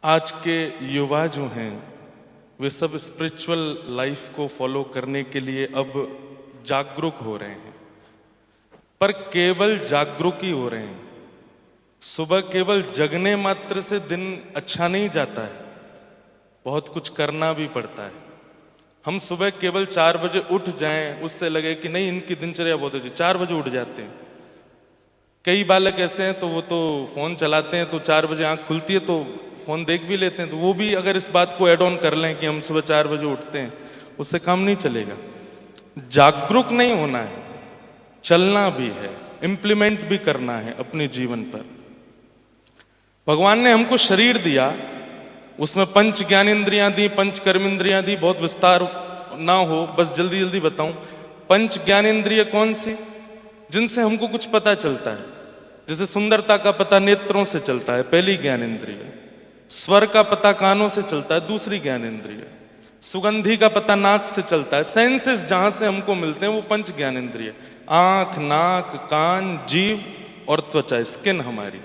आज के युवा जो हैं वे सब स्पिरिचुअल लाइफ को फॉलो करने के लिए अब जागरूक हो रहे हैं, पर केवल जागरूक ही हो रहे हैं। सुबह केवल जगने मात्र से दिन अच्छा नहीं जाता है, बहुत कुछ करना भी पड़ता है। हम सुबह केवल 4 बजे उठ जाएं, उससे लगे कि नहीं इनकी दिनचर्या बहुत अच्छी, 4 बजे उठ जाते हैं। कई बालक ऐसे हैं तो वो तो फोन चलाते हैं, तो 4 बजे आंख खुलती है तो फोन देख भी लेते हैं। तो वो भी अगर इस बात को ऐड ऑन कर लें कि हम सुबह 4 बजे उठते हैं, उससे काम नहीं चलेगा। जागरूक नहीं होना है, चलना भी है, इंप्लीमेंट भी करना है अपने जीवन पर। भगवान ने हमको शरीर दिया, उसमें 5 ज्ञानेंद्रियां दी, 5 कर्मेंद्रियां दी। बहुत विस्तार ना हो, बस जल्दी जल्दी बताऊं। 5 ज्ञानेंद्रिय कौन सी? जिनसे हमको कुछ पता चलता है। जैसे सुंदरता का पता नेत्रों से चलता है, पहली ज्ञानेंद्रिय। स्वर का पता कानों से चलता है, दूसरी ज्ञानेंद्रिय। सुगंधी का पता नाक से चलता है। सेंसेस जहां से हमको मिलते हैं वो 5 ज्ञानेंद्रिय, आंख, नाक, कान, जीव और त्वचा, स्किन हमारी।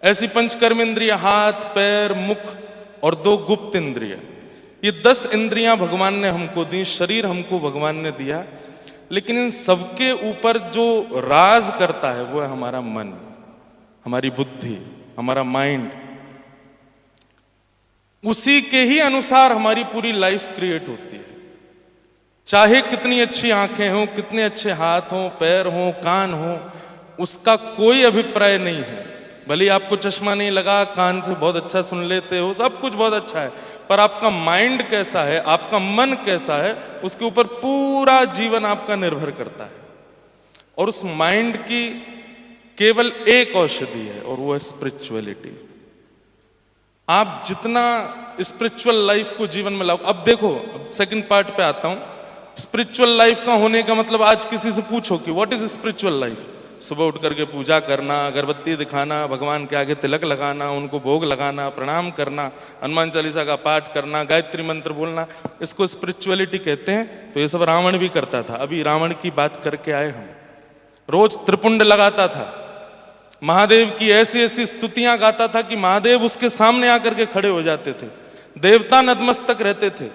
ऐसी 5 कर्मेंद्रिय, हाथ, पैर, मुख और 2 गुप्त इंद्रिय। ये 10 इंद्रियां भगवान ने हमको दी, शरीर हमको भगवान ने दिया। लेकिन इन सबके ऊपर जो राज करता है वो है हमारा मन, हमारी बुद्धि, हमारा माइंड। उसी के ही अनुसार हमारी पूरी लाइफ क्रिएट होती है। चाहे कितनी अच्छी आंखें हों, कितने अच्छे हाथ हों, पैर हों, कान हों, उसका कोई अभिप्राय नहीं है। भले आपको चश्मा नहीं लगा, कान से बहुत अच्छा सुन लेते हो, सब कुछ बहुत अच्छा है, पर आपका माइंड कैसा है, आपका मन कैसा है, उसके ऊपर पूरा जीवन आपका निर्भर करता है। और उस माइंड की केवल एक औषधि है और वो है स्पिरिचुअलिटी। आप जितना स्पिरिचुअल लाइफ को जीवन में लाओ। अब देखो, सेकंड पार्ट पे आता हूं। स्पिरिचुअल लाइफ का होने का मतलब, आज किसी से पूछो कि व्हाट इज स्पिरिचुअल लाइफ। सुबह उठ करके पूजा करना, अगरबत्ती दिखाना, भगवान के आगे तिलक लगाना, उनको भोग लगाना, प्रणाम करना, हनुमान चालीसा का पाठ करना, गायत्री मंत्र बोलना, इसको स्पिरिचुअलिटी कहते हैं। तो ये सब रावण भी करता था। अभी रावण की बात करके आए हम। रोज त्रिपुंड लगाता था, महादेव की ऐसी ऐसी स्तुतियां गाता था कि महादेव उसके सामने आकर के खड़े हो जाते थे। देवता नतमस्तक रहते थे।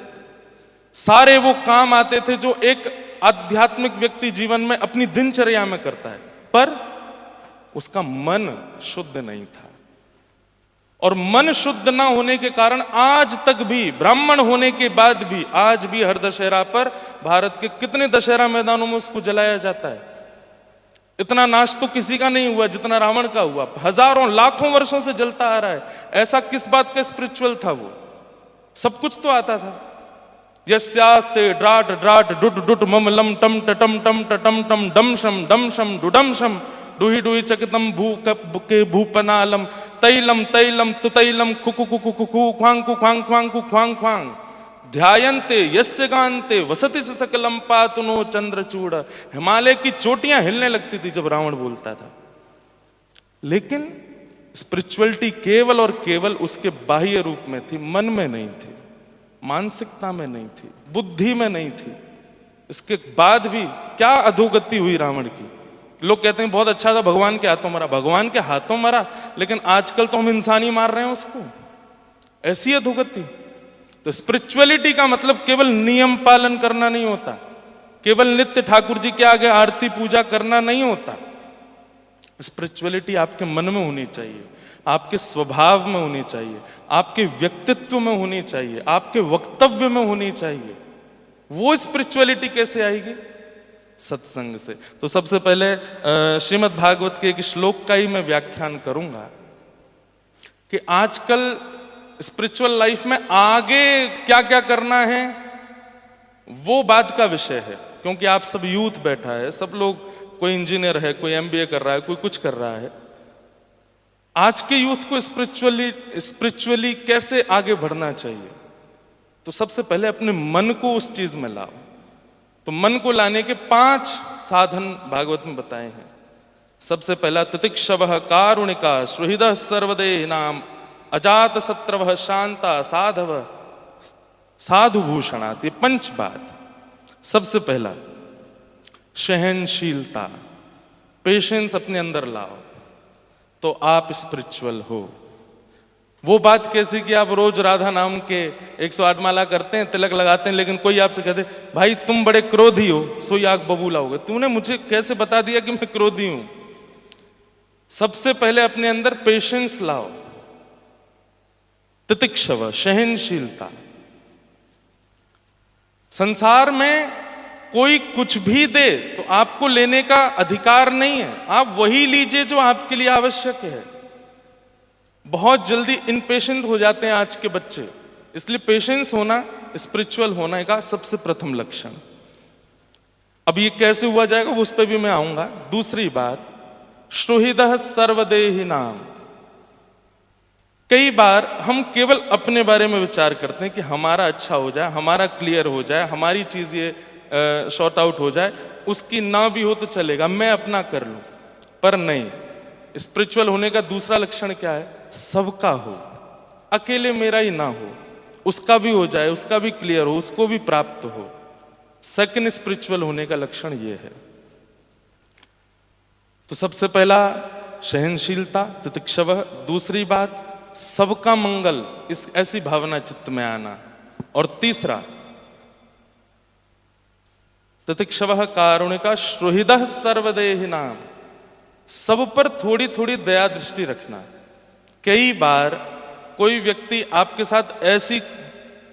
सारे वो काम आते थे जो एक आध्यात्मिक व्यक्ति जीवन में अपनी दिनचर्या में करता है, पर उसका मन शुद्ध नहीं था। और मन शुद्ध ना होने के कारण आज तक भी, ब्राह्मण होने के बाद भी, आज भी हर दशहरा पर भारत के कितने दशहरा मैदानों में उसको जलाया जाता है। इतना नाश तो किसी का नहीं हुआ जितना रावण का हुआ। हजारों लाखों वर्षों से जलता आ रहा है। ऐसा किस बात का स्पिरिचुअल था वो? सब कुछ तो आता था। यस्यास्ते ड्राट ड्राट डुट डुट मम लम टम टम टम टम टम डम शम डुडम शम डुही डुही चकितम भू के भूपनालम तैलम तैलम तुतैलम खुकु कुकु कुकु ख्वांग कु ख्वांग ख्वांग कु ख्वांग ख्वांग ध्यायन्ते यस्य गान्ते वसति स सकलम पातुनो चंद्रचूड़। हिमालय की चोटियां हिलने लगती थी जब रावण बोलता था। लेकिन स्पिरिचुअलिटी केवल और केवल उसके बाह्य रूप में थी, मन में नहीं थी, मानसिकता में नहीं थी, बुद्धि में नहीं थी। इसके बाद भी क्या अधोगति हुई रावण की। लोग कहते हैं बहुत अच्छा था, भगवान के हाथों मरा। भगवान के हाथों मरा, लेकिन आजकल तो हम इंसान ही मार रहे हैं उसको। ऐसी अधोगति। तो स्पिरिचुअलिटी का मतलब केवल नियम पालन करना नहीं होता, केवल नित्य ठाकुर जी के आगे आरती पूजा करना नहीं होता। स्पिरिचुअलिटी आपके मन में होनी चाहिए, आपके स्वभाव में होनी चाहिए, आपके व्यक्तित्व में होनी चाहिए, आपके वक्तव्य में होनी चाहिए। वो स्पिरिचुअलिटी कैसे आएगी? सत्संग से। तो सबसे पहले श्रीमद् भागवत के एक श्लोक का ही मैं व्याख्यान करूंगा कि आजकल स्पिरिचुअल लाइफ में आगे क्या क्या करना है, वो बात का विषय है। क्योंकि आप सब यूथ बैठा है, सब लोग, कोई इंजीनियर है, कोई एमबीए कर रहा है, कोई कुछ कर रहा है। आज के यूथ को स्पिरिचुअली कैसे आगे बढ़ना चाहिए? तो सबसे पहले अपने मन को उस चीज में लाओ। तो मन को लाने के 5 साधन भागवत में बताए हैं। सबसे पहला तितिक्षवः कारुणिका सुहृदः सर्वदेहिनां अजात शत्रवः शांता साधव साधुभूषणात्। ये 5 बात। सबसे पहला सहनशीलता, पेशेंस अपने अंदर लाओ तो आप स्पिरिचुअल हो। वो बात कैसी कि आप रोज राधा नाम के 108 माला करते हैं, तिलक लगाते हैं, लेकिन कोई आपसे कहते भाई तुम बड़े क्रोधी हो, सोई आग बबूला हो गए। तूने मुझे कैसे बता दिया कि मैं क्रोधी हूं? सबसे पहले अपने अंदर पेशेंस लाओ, तितिक्षव, सहनशीलता। संसार में कोई कुछ भी दे तो आपको लेने का अधिकार नहीं है, आप वही लीजिए जो आपके लिए आवश्यक है। बहुत जल्दी इनपेशेंट हो जाते हैं आज के बच्चे, इसलिए पेशेंस होना स्पिरिचुअल होने का सबसे प्रथम लक्षण। अब ये कैसे हुआ जाएगा उस पर भी मैं आऊंगा। दूसरी बात, श्रोहिदः सर्वदेहि नाम। कई बार हम केवल अपने बारे में विचार करते हैं कि हमारा अच्छा हो जाए, हमारा क्लियर हो जाए, हमारी चीज ये शॉर्ट आउट हो जाए, उसकी ना भी हो तो चलेगा, मैं अपना कर लूं। पर नहीं, स्पिरिचुअल होने का दूसरा लक्षण क्या है? सबका हो, अकेले मेरा ही ना हो, उसका भी हो जाए, उसका भी क्लियर हो, उसको भी प्राप्त हो। सेकंड स्पिरिचुअल होने का लक्षण ये है। तो सबसे पहला सहनशीलता, तितिक्षव। दूसरी बात, सबका मंगल, इस ऐसी भावना चित्त में आना। और तीसरा, तितिक्षव कारुणिका, श्रोहिदः सर्वदेहि नाम। सब पर थोड़ी थोड़ी दया दृष्टि रखना। कई बार कोई व्यक्ति आपके साथ ऐसी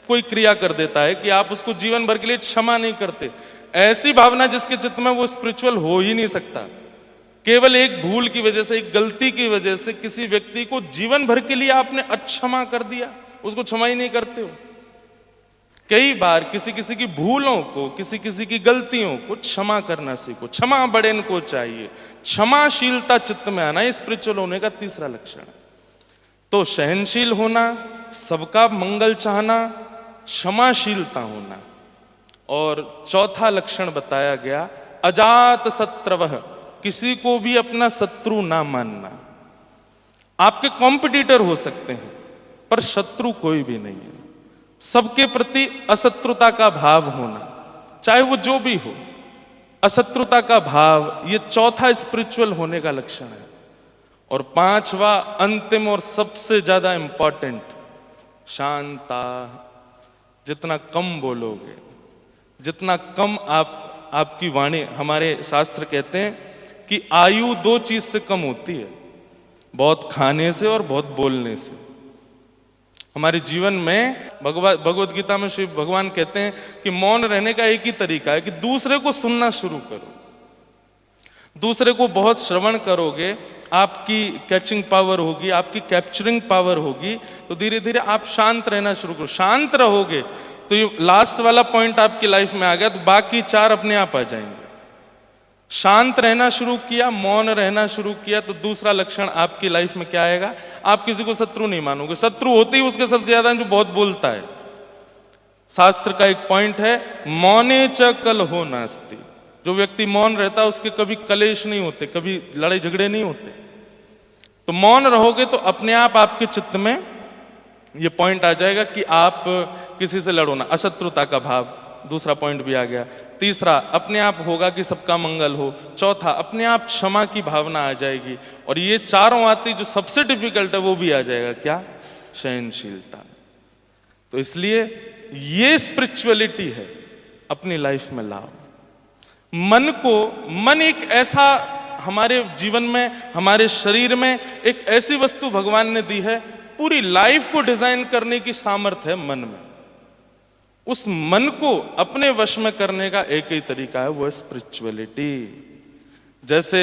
कोई क्रिया कर देता है कि आप उसको जीवन भर के लिए क्षमा नहीं करते। ऐसी भावना जिसके चित्त में, वो स्पिरिचुअल हो ही नहीं सकता। केवल एक भूल की वजह से, एक गलती की वजह से किसी व्यक्ति को जीवन भर के लिए आपने अक्षमा कर दिया, उसको क्षमा ही नहीं करते हो। कई बार किसी किसी की भूलों को, किसी किसी की गलतियों को क्षमा करना सीखो। क्षमा बड़े को चाहिए, क्षमाशीलता चित्त में आना, स्पिरिचुअल होने का तीसरा लक्षण। तो सहनशील होना, सबका मंगल चाहना, क्षमाशीलता होना। और चौथा लक्षण बताया गया, अजात शत्रवः, किसी को भी अपना शत्रु ना मानना। आपके कॉम्पिटिटर हो सकते हैं पर शत्रु कोई भी नहीं है। सबके प्रति अशत्रुता का भाव होना, चाहे वो जो भी हो, अशत्रुता का भाव, ये चौथा स्पिरिचुअल होने का लक्षण है। और पांचवा, अंतिम और सबसे ज्यादा इंपॉर्टेंट, शांता। जितना कम बोलोगे, जितना कम आपकी वाणी, हमारे शास्त्र कहते हैं कि आयु दो चीज से कम होती है, बहुत खाने से और बहुत बोलने से। हमारे जीवन में भगवत गीता में श्री भगवान कहते हैं कि मौन रहने का एक ही तरीका है कि दूसरे को सुनना शुरू करो। दूसरे को बहुत श्रवण करोगे, आपकी कैचिंग पावर होगी, आपकी कैप्चरिंग पावर होगी, तो धीरे धीरे आप शांत रहना शुरू करो। शांत रहोगे तो ये लास्ट वाला पॉइंट आपकी लाइफ में आ गया, तो बाकी चार अपने आप आ जाएंगे। शांत रहना शुरू किया, मौन रहना शुरू किया, तो दूसरा लक्षण आपकी लाइफ में क्या आएगा? आप किसी को शत्रु नहीं मानोगे। शत्रु होते ही उसके सबसे ज्यादा जो बहुत बोलता है। शास्त्र का एक पॉइंट है, मौने च कलहो नास्ति। जो व्यक्ति मौन रहता है उसके कभी कलेश नहीं होते, कभी लड़ाई झगड़े नहीं होते। तो मौन रहोगे तो अपने आप आपके चित्त में ये पॉइंट आ जाएगा कि आप किसी से लड़ो ना, अशत्रुता का भाव, दूसरा पॉइंट भी आ गया। तीसरा, अपने आप होगा कि सबका मंगल हो। चौथा, अपने आप क्षमा की भावना आ जाएगी। और ये चारों आती, जो सबसे डिफिकल्ट है वो भी आ जाएगा, क्या? सहनशीलता। तो इसलिए ये स्पिरिचुअलिटी है, अपनी लाइफ में लाओ। मन एक ऐसा, हमारे जीवन में, हमारे शरीर में एक ऐसी वस्तु भगवान ने दी है, पूरी लाइफ को डिजाइन करने की सामर्थ्य है मन में। उस मन को अपने वश में करने का एक ही तरीका है, वो है स्पिरिचुअलिटी। जैसे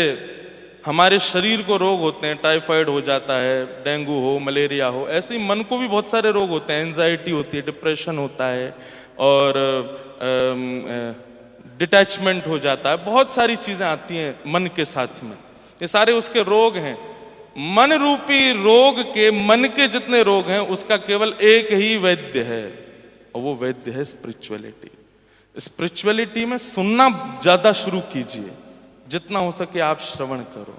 हमारे शरीर को रोग होते हैं, टाइफाइड हो जाता है, डेंगू हो, मलेरिया हो, ऐसे ही मन को भी बहुत सारे रोग होते हैं। एंजाइटी होती है, डिप्रेशन होता है, और डिटैचमेंट हो जाता है। बहुत सारी चीजें आती हैं मन के साथ में, ये सारे उसके रोग हैं। मन रूपी रोग के, मन के जितने रोग हैं, उसका केवल एक ही वैद्य है, और वो वैद्य है स्पिरिचुअलिटी। स्पिरिचुअलिटी में सुनना ज्यादा शुरू कीजिए, जितना हो सके आप श्रवण करो।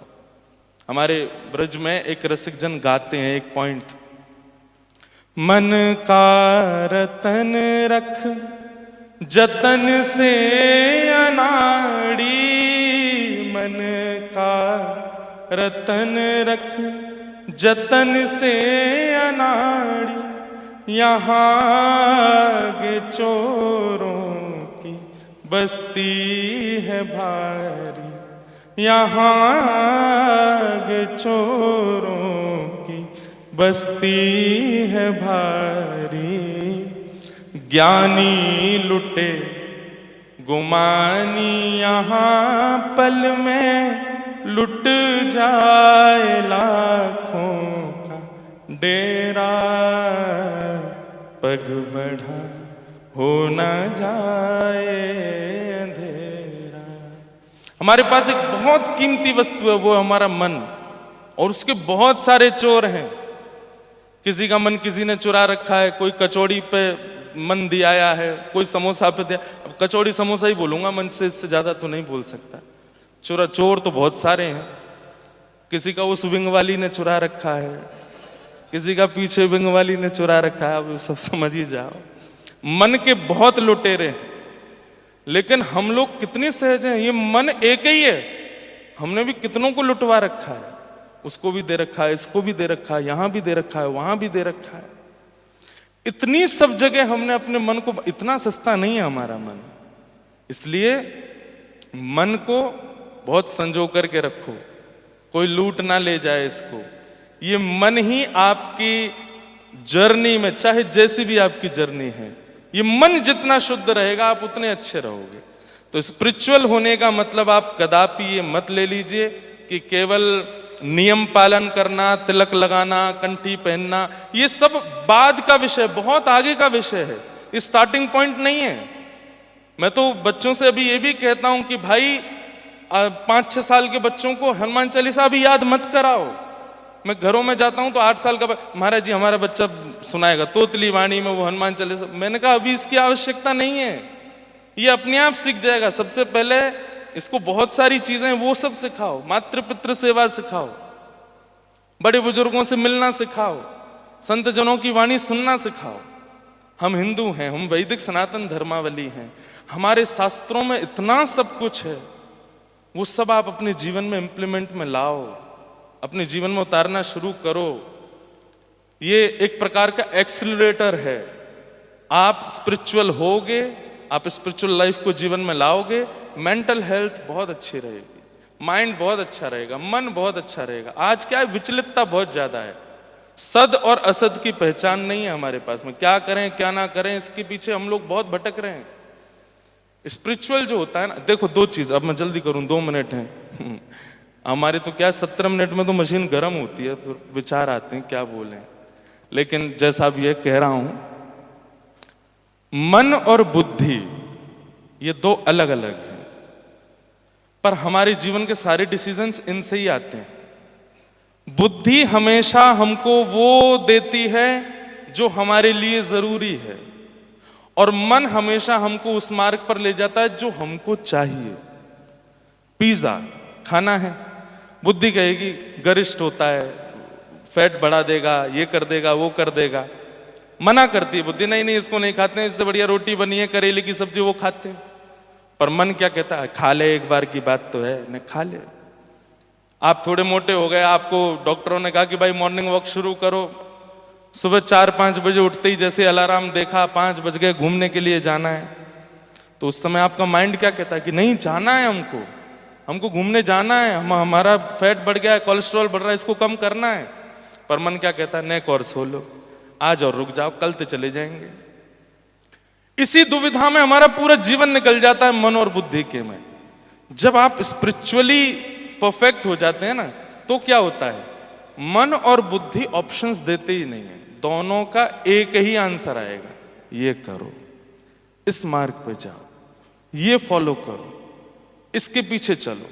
हमारे ब्रज में एक रसिक जन गाते हैं एक पॉइंट, मन का रतन रख जतन से अनाड़ी, मन का रतन रख जतन से अनाड़ी यहाँ के चोरों की बस्ती है भारी, यहाँ के चोरों की बस्ती है भारी। ज्ञानी लुटे गुमानी यहाँ पल में लुट जाए लाखों का डेरा, पग बढ़ा हो न जाए अंधेरा। हमारे पास एक बहुत कीमती वस्तु है, वो हमारा मन, और उसके बहुत सारे चोर हैं। किसी का मन किसी ने चुरा रखा है, कोई कचौड़ी पे मन दिया है, कोई समोसा पे दिया। अब कचौड़ी समोसा ही बोलूंगा मन से, इससे ज्यादा तो नहीं बोल सकता। चोर तो बहुत सारे हैं। किसी का उस विंग वाली ने चुरा रखा है, किसी का पीछे विंग वाली ने चुरा रखा है, अब सब समझ ही जाओ। मन के बहुत लुटेरे हैं, लेकिन हम लोग कितने सहज हैं। ये मन एक ही है, हमने भी कितनों को लुटवा रखा है। उसको भी दे रखा है, इसको भी दे रखा है, यहां भी दे रखा है, वहां भी दे रखा है। इतनी सब जगह हमने अपने मन को, इतना सस्ता नहीं है हमारा मन। इसलिए मन को बहुत संजो करके रखो, कोई लूट ना ले जाए इसको। ये मन ही आपकी जर्नी में, चाहे जैसी भी आपकी जर्नी है, ये मन जितना शुद्ध रहेगा आप उतने अच्छे रहोगे। तो स्पिरिचुअल होने का मतलब आप कदापि ये मत ले लीजिए कि केवल नियम पालन करना, तिलक लगाना, कंठी पहनना, ये सब बाद का विषय, बहुत आगे का विषय है। ये स्टार्टिंग पॉइंट नहीं है। मैं तो बच्चों से अभी ये भी कहता हूं कि भाई 5-6 साल के बच्चों को हनुमान चालीसा भी याद मत कराओ। मैं घरों में जाता हूं तो 8 साल का महाराज जी हमारा बच्चा सुनाएगा तोतली वाणी में वो हनुमान चालीसा। मैंने कहा अभी इसकी आवश्यकता नहीं है, ये अपने आप सीख जाएगा। सबसे पहले इसको बहुत सारी चीजें वो सब सिखाओ, मातृ पितृ सेवा सिखाओ, बड़े बुजुर्गों से मिलना सिखाओ, संत जनों की वाणी सुनना सिखाओ। हम हिंदू हैं, हम वैदिक सनातन धर्मावली हैं, हमारे शास्त्रों में इतना सब कुछ है, वो सब आप अपने जीवन में इंप्लीमेंट में लाओ, अपने जीवन में उतारना शुरू करो। ये एक प्रकार का एक्सीलरेटर है। आप स्पिरिचुअल होगे, आप स्पिरिचुअल लाइफ को जीवन में लाओगे, मेंटल हेल्थ बहुत अच्छी रहेगी, माइंड बहुत अच्छा रहेगा, मन बहुत अच्छा रहेगा। आज क्या है, विचलितता बहुत ज्यादा है, सद और असद की पहचान नहीं है हमारे पास में। क्या करें क्या ना करें, इसके पीछे हम लोग बहुत भटक रहे हैं। स्पिरिचुअल जो होता है ना, देखो दो चीज, अब मैं जल्दी करूं, 2 मिनट हैं हमारे तो क्या 17 मिनट में तो मशीन गर्म होती है, फिर विचार आते हैं क्या बोलें। लेकिन जैसा अब ये कह रहा हूं, मन और बुद्धि ये 2 अलग अलग हैं, पर हमारे जीवन के सारे डिसीजंस इनसे ही आते हैं। बुद्धि हमेशा हमको वो देती है जो हमारे लिए जरूरी है, और मन हमेशा हमको उस मार्ग पर ले जाता है जो हमको चाहिए। पिज्जा खाना है, बुद्धि कहेगी गरिष्ठ होता है, फैट बढ़ा देगा, ये कर देगा, वो कर देगा। मना करती है बुद्धि, नहीं नहीं इसको नहीं खाते हैं, इससे बढ़िया रोटी बनी है, करेले की सब्जी, वो खाते हैं। पर मन क्या कहता है, खा ले, एक बार की बात तो है, न खा ले। आप थोड़े मोटे हो गए, आपको डॉक्टरों ने कहा कि भाई मॉर्निंग वॉक शुरू करो। सुबह 4-5 बजे उठते ही जैसे अलार्म देखा, 5 बज गए, घूमने के लिए जाना है, तो उस समय आपका माइंड क्या कहता है कि नहीं जाना है, हमको घूमने जाना है, हमारा फैट बढ़ गया है, कोलेस्ट्रॉल बढ़ रहा है, इसको कम करना है। पर मन क्या कहता है, नेक और सो लो, आज और रुक जाओ, कल तो चले जाएंगे। इसी दुविधा में हमारा पूरा जीवन निकल जाता है, मन और बुद्धि के में। जब आप स्पिरिचुअली परफेक्ट हो जाते हैं ना, तो क्या होता है, मन और बुद्धि ऑप्शंस देते ही नहीं है, दोनों का एक ही आंसर आएगा, ये करो, इस मार्ग पे जाओ, ये फॉलो करो, इसके पीछे चलो।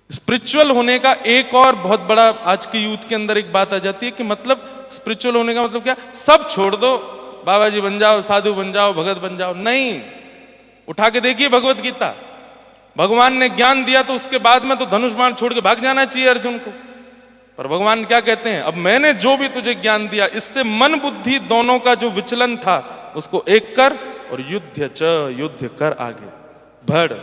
स्पिरिचुअल होने का एक और बहुत बड़ा आज के यूथ के अंदर एक बात आ जाती है कि मतलब स्पिरिचुअल होने का मतलब क्या, सब छोड़ दो, बाबा जी बन जाओ, साधु बन जाओ, भगत बन जाओ। नहीं, उठा के देखिए भगवत गीता, भगवान ने ज्ञान दिया तो उसके बाद में तो धनुष बाण छोड़ के भाग जाना चाहिए अर्जुन को। पर भगवान क्या कहते हैं, अब मैंने जो भी तुझे ज्ञान दिया, इससे मन बुद्धि दोनों का जो विचलन था उसको एक कर, और युद्ध कर, आगे बढ़।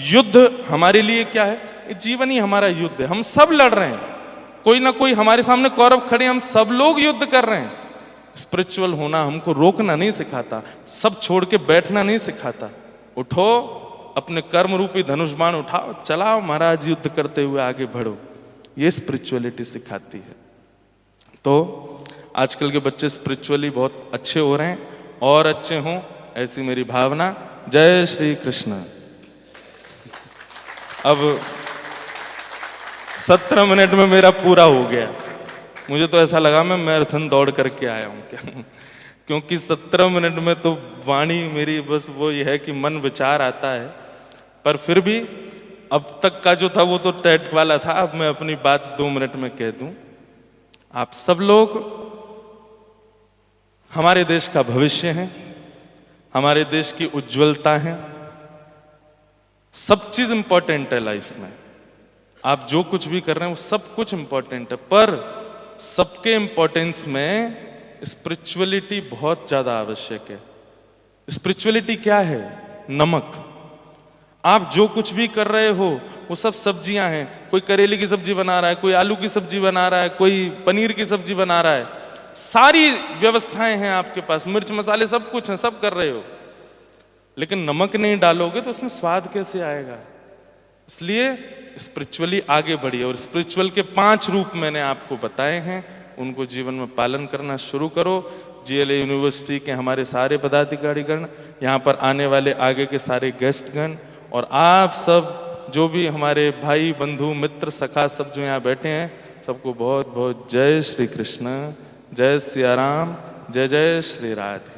युद्ध हमारे लिए क्या है, जीवन ही हमारा युद्ध है, हम सब लड़ रहे हैं। कोई ना कोई हमारे सामने कौरव खड़े, हम सब लोग युद्ध कर रहे हैं। स्पिरिचुअल होना हमको रोकना नहीं सिखाता, सब छोड़ के बैठना नहीं सिखाता। उठो, अपने कर्म रूपी धनुष बाण उठाओ, चलाओ महाराज, युद्ध करते हुए आगे बढ़ो। ये स्पिरिचुअलिटी सिखाती है। तो आजकल के बच्चे स्पिरिचुअली बहुत अच्छे हो रहे हैं, और अच्छे हों ऐसी मेरी भावना। जय श्री कृष्ण। अब 17 मिनट में मेरा पूरा हो गया। मुझे तो ऐसा लगा मैं मैराथन दौड़ करके आया हूं क्या, क्योंकि 17 मिनट में तो वाणी मेरी बस वो ये है कि मन विचार आता है। पर फिर भी अब तक का जो था वो तो टैट वाला था। अब मैं अपनी बात 2 मिनट में कह दूं। आप सब लोग हमारे देश का भविष्य हैं, हमारे देश की उज्जवलता है। सब चीज इंपॉर्टेंट है लाइफ में। आप जो कुछ भी कर रहे हैं वो सब कुछ इंपॉर्टेंट है, पर सबके इंपॉर्टेंस में स्पिरिचुअलिटी बहुत ज्यादा आवश्यक है। स्पिरिचुअलिटी क्या है? नमक। आप जो कुछ भी कर रहे हो वो सब सब्जियां हैं। कोई करेले की सब्जी बना रहा है, कोई आलू की सब्जी बना रहा है, कोई पनीर की सब्जी बना रहा है। सारी व्यवस्थाएं हैं आपके पास, मिर्च मसाले सब कुछ हैं, सब कर रहे हो, लेकिन नमक नहीं डालोगे तो उसमें स्वाद कैसे आएगा? इसलिए स्पिरिचुअली आगे बढ़िए। और स्पिरिचुअल के 5 रूप मैंने आपको बताए हैं, उनको जीवन में पालन करना शुरू करो। जीएलए यूनिवर्सिटी के हमारे सारे पदाधिकारीगण, यहाँ पर आने वाले आगे के सारे गेस्टगण, और आप सब जो भी हमारे भाई बंधु मित्र सखा सब जो यहाँ बैठे हैं, सबको बहुत बहुत जय श्री कृष्ण, जय सिया राम, जय जय श्री राधे।